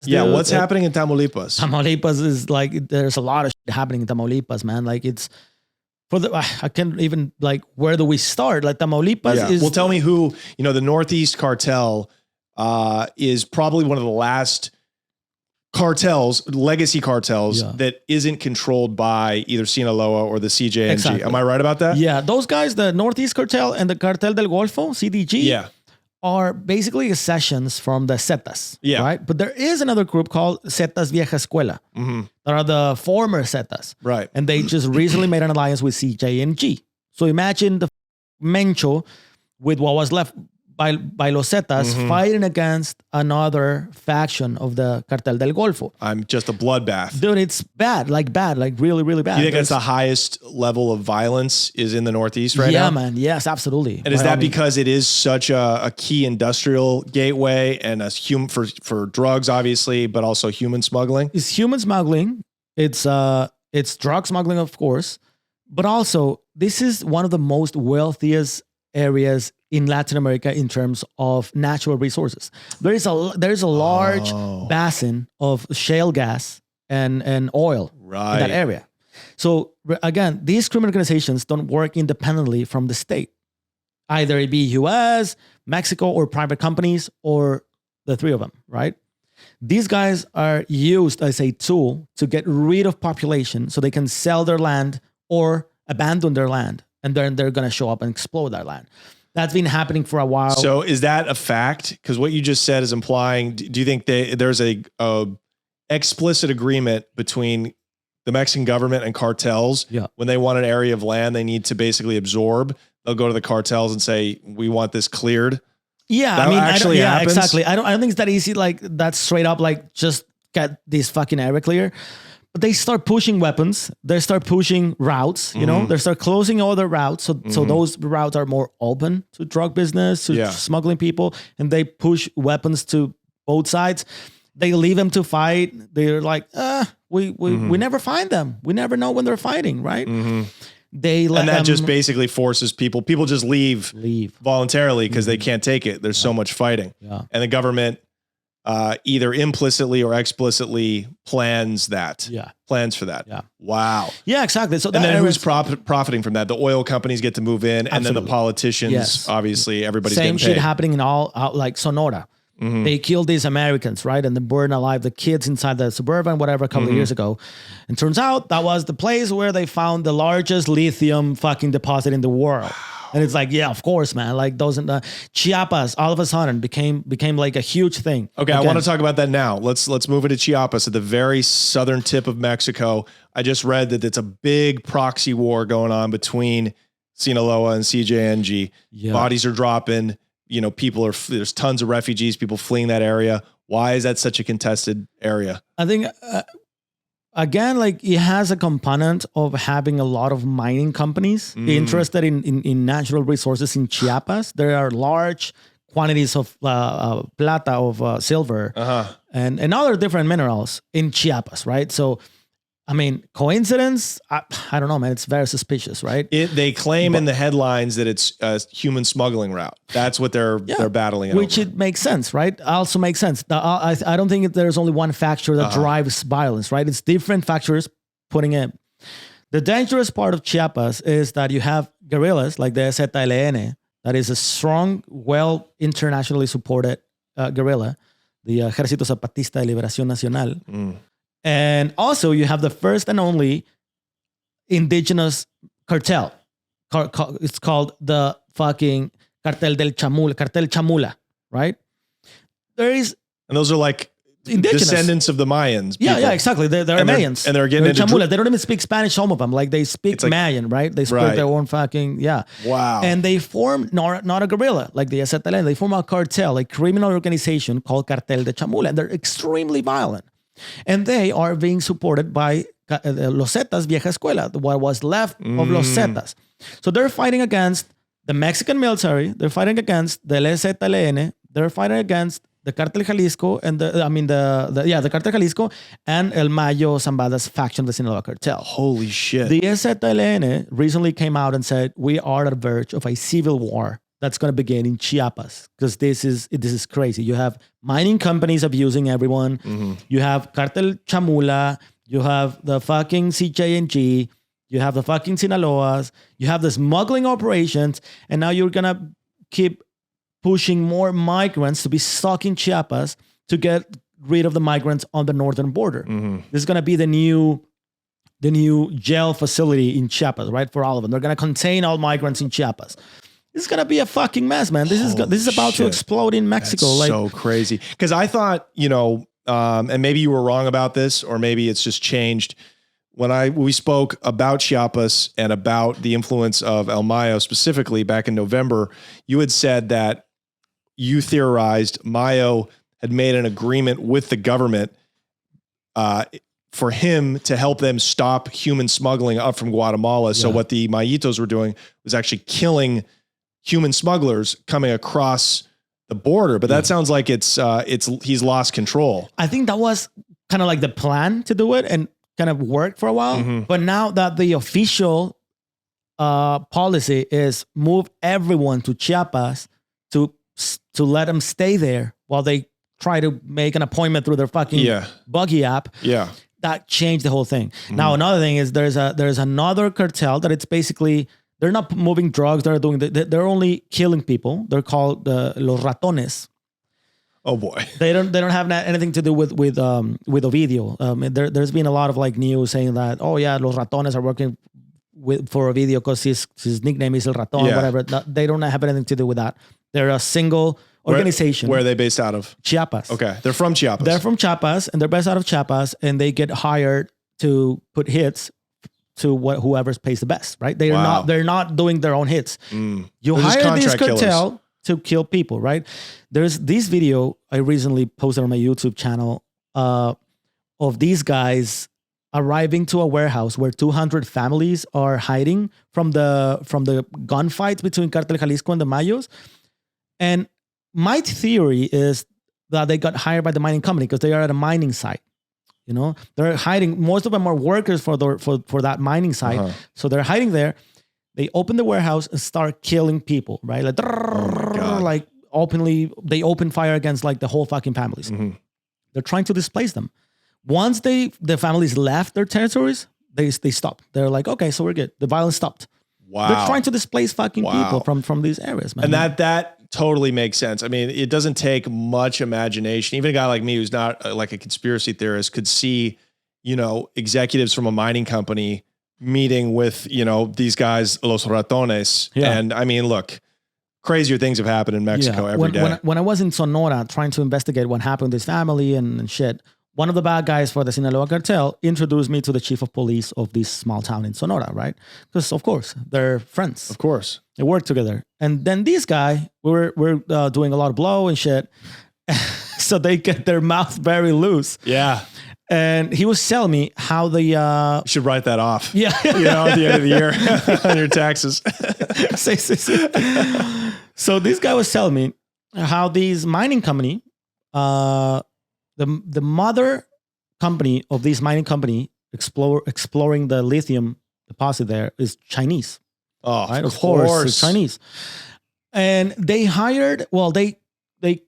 Yeah, what's happening in Tamaulipas? Tamaulipas is like, there's a lot of shit happening in Tamaulipas, man. Like it's I can't even, like, where do we start? Like Tamaulipas is. Well, tell me who, the Northeast Cartel is probably one of the last cartels, legacy cartels that isn't controlled by either Sinaloa or the CJNG. Exactly. Am I right about that? Yeah, those guys, the Northeast Cartel and the Cartel del Golfo, CDG, are basically accessions from the Zetas, right? But there is another group called Zetas Vieja Escuela that are the former Zetas. Right. And they just recently made an alliance with CJNG. So imagine the Mencho with what was left by Los Zetas fighting against another faction of the Cartel del Golfo. I'm just a bloodbath. Dude, it's bad, like really, really bad. You think that's the highest level of violence is in the Northeast right now? Yeah, man. Yes, absolutely. And is that because it is such a key industrial gateway and for drugs, obviously, but also human smuggling? It's human smuggling. It's drug smuggling, of course. But also, this is one of the most wealthiest areas in Latin America in terms of natural resources. There's a large basin of shale gas and oil in that area. So again, these criminal organizations don't work independently from the state. Either it be US, Mexico, or private companies, or the three of them, right? These guys are used as a tool to get rid of population so they can sell their land or abandon their land. And then they're going to show up and explode that land. That's been happening for a while. So is that a fact? Because what you just said is implying, do you think there's a explicit agreement between the Mexican government and cartels? Yeah. When they want an area of land they need to basically absorb, they'll go to the cartels and say, we want this cleared. Yeah. That actually happens? Exactly. I don't think it's that easy. Like that's straight up, like just get this fucking area clear. But they start pushing weapons. They start pushing routes. They start closing all the routes. So those routes are more open to drug business, to smuggling people, and they push weapons to both sides. They leave them to fight. They're like, we never find them. We never know when they're fighting, right? They let and that just basically forces people. People just leave voluntarily because they can't take it. There's so much fighting, and the government. Either implicitly or explicitly plans for that. Yeah. Wow. Yeah, exactly. So and then who's profiting from that? The oil companies get to move in, and then the politicians, obviously, everybody's same getting paid. Shit happening in all like Sonora. They killed these Americans, right? And they burned alive the kids inside the suburban, whatever, a couple of years ago. And turns out that was the place where they found the largest lithium fucking deposit in the world. And it's like, yeah, of course, man. Like those in the Chiapas, all of a sudden became like a huge thing. Okay, I want to talk about that now. Let's move into Chiapas at the very southern tip of Mexico. I just read that it's a big proxy war going on between Sinaloa and CJNG. Yeah. Bodies are dropping. There's tons of refugees, people fleeing that area. Why is that such a contested area? I think. Again, like it has a component of having a lot of mining companies interested in natural resources in Chiapas. There are large quantities of plata, of silver, and other different minerals in Chiapas, right? So, I mean, coincidence? I don't know, man. It's very suspicious, right? They claim in the headlines that it's a human smuggling route. That's what they're battling. Which it makes sense, right? Also makes sense. I don't think there's only one factor that drives violence, right? It's different factors putting in. The dangerous part of Chiapas is that you have guerrillas like the ZLN, that is a strong, internationally supported guerrilla, the Ejército Zapatista de Liberación Nacional. And also you have the first and only indigenous cartel. It's called the fucking Cartel Chamula, right? And those are like indigenous descendants of the Mayans. People. Yeah, exactly. They're Mayans. And they're getting into Chamula. They don't even speak Spanish, some of them. Like they speak Mayan, right? They speak their own fucking, Wow. And they form not a guerrilla like the ZLN. They form a cartel, a criminal organization called Cartel de Chamula. And they're extremely violent. And they are being supported by Los Zetas Vieja Escuela, what was left of Los Zetas. So they're fighting against the Mexican military. They're fighting against the ZLN. They're fighting against the Cartel Jalisco and the Cartel Jalisco and El Mayo Zambada's faction of the Sinaloa cartel. Holy shit. The ZLN recently came out and said, we are at the verge of a civil war that's going to begin in Chiapas, because this is crazy. You have mining companies abusing everyone. Mm-hmm. You have Cartel Chamula. You have the fucking CJNG. You have the fucking Sinaloas. You have the smuggling operations. And now you're going to keep pushing more migrants to be stuck in Chiapas to get rid of the migrants on the northern border. Mm-hmm. This is going to be the new jail facility in Chiapas, right? For all of them. They're going to contain all migrants in Chiapas. This is going to be a fucking mess, man. This is about to explode in Mexico. That's so crazy. Because I thought, and maybe you were wrong about this, or maybe it's just changed. When we spoke about Chiapas and about the influence of El Mayo specifically back in November, you had said that you theorized Mayo had made an agreement with the government for him to help them stop human smuggling up from Guatemala. Yeah. So what the Mayitos were doing was actually killing human smugglers coming across the border. But that sounds like he's lost control. I think that was kind of like the plan to do it and kind of work for a while. Mm-hmm. But now that the official policy is move everyone to Chiapas to let them stay there while they try to make an appointment through their fucking buggy app. Yeah. That changed the whole thing. Mm-hmm. Now, another thing is there's another cartel that it's basically, they're not moving drugs. They're only killing people. They're called los ratones. Oh boy. They don't have anything to do with Ovidio. There's been a lot of like news saying that, oh yeah, los ratones are working for Ovidio because his nickname is El Raton, whatever. They don't have anything to do with that. They're a single organization. Where are they based out of? Chiapas. Okay. They're from Chiapas. They're from Chiapas, and they're based out of Chiapas, and they get hired to put hits to whoever pays the best, right? They're not doing their own hits. You they're hire this cartel to kill people, right? There's this video I recently posted on my YouTube channel of these guys arriving to a warehouse where 200 families are hiding from the gunfights between Cartel Jalisco and the Mayos. And my theory is that they got hired by the mining company because they are at a mining site. They're hiding. Most of them are workers for that mining site. Uh-huh. So they're hiding there. They open the warehouse and start killing people, right? Like openly, they open fire against like the whole fucking families. Mm-hmm. They're trying to displace them. Once the families left their territories, they stop. They're like, okay, so we're good. The violence stopped. Wow. They're trying to displace fucking people from these areas, man. And that totally makes sense. I mean, it doesn't take much imagination. Even a guy like me who's not like a conspiracy theorist could see, executives from a mining company meeting with, these guys, Los Ratones. Yeah. And I mean, look, crazier things have happened in Mexico every day. When I was in Sonora trying to investigate what happened to this family and shit, one of the bad guys for the Sinaloa cartel introduced me to the chief of police of this small town in Sonora, right? Because, of course, they're friends. Of course. They work together. And then this guy, we're doing a lot of blow and shit. So they get their mouth very loose. Yeah. And he was telling me how the... You should write that off. Yeah. At the end of the year on your taxes. So this guy was telling me how these mining company... The mother company of this mining company exploring the lithium deposit there is Chinese. Oh, right? Of course, it's Chinese. And they they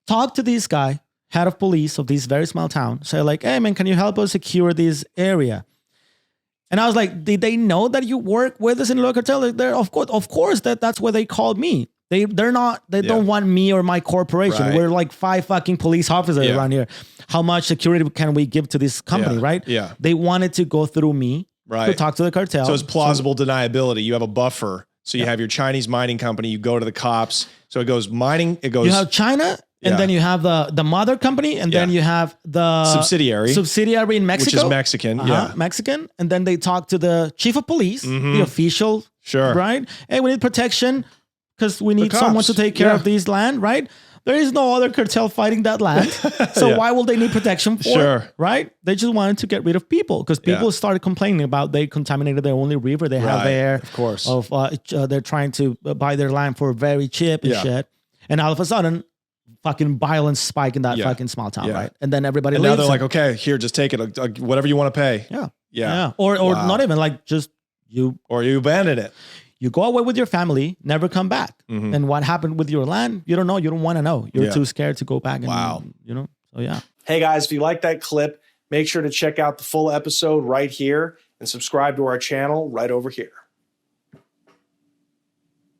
talked to this guy, head of police of this very small town, say like, hey man, can you help us secure this area? And I was like, did they know that you work with us in the local cartel? They're, of course, that's where they called me. They don't want me or my corporation. Right. We're like 5 fucking police officers around here. How much security can we give to this company, right? Yeah. They wanted to go through me to talk to the cartel. So it's plausible deniability. You have a buffer. So you have your Chinese mining company, you go to the cops. So it goes mining, you have China, and then you have the mother company, and then you have the subsidiary in Mexico. Which is Mexican, Mexican. And then they talk to the chief of police, the official, right? Hey, we need protection. Because we need someone to take care of this land, right? There is no other cartel fighting that land. So why will they need protection for it, right? They just wanted to get rid of people because people started complaining about they contaminated their only river they have there. Of course. They're trying to buy their land for very cheap and shit. And all of a sudden, fucking violence spike in that fucking small town, right? And then everybody leaves. Now they're like, okay, here, just take it. Whatever you want to pay. Yeah. Or not even like just you. Or you abandon it. You go away with your family, never come back. Mhm. And what happened with your land, you don't know. You don't want to know. You're too scared to go back. And, So, yeah. Hey, guys, if you like that clip, make sure to check out the full episode right here and subscribe to our channel right over here.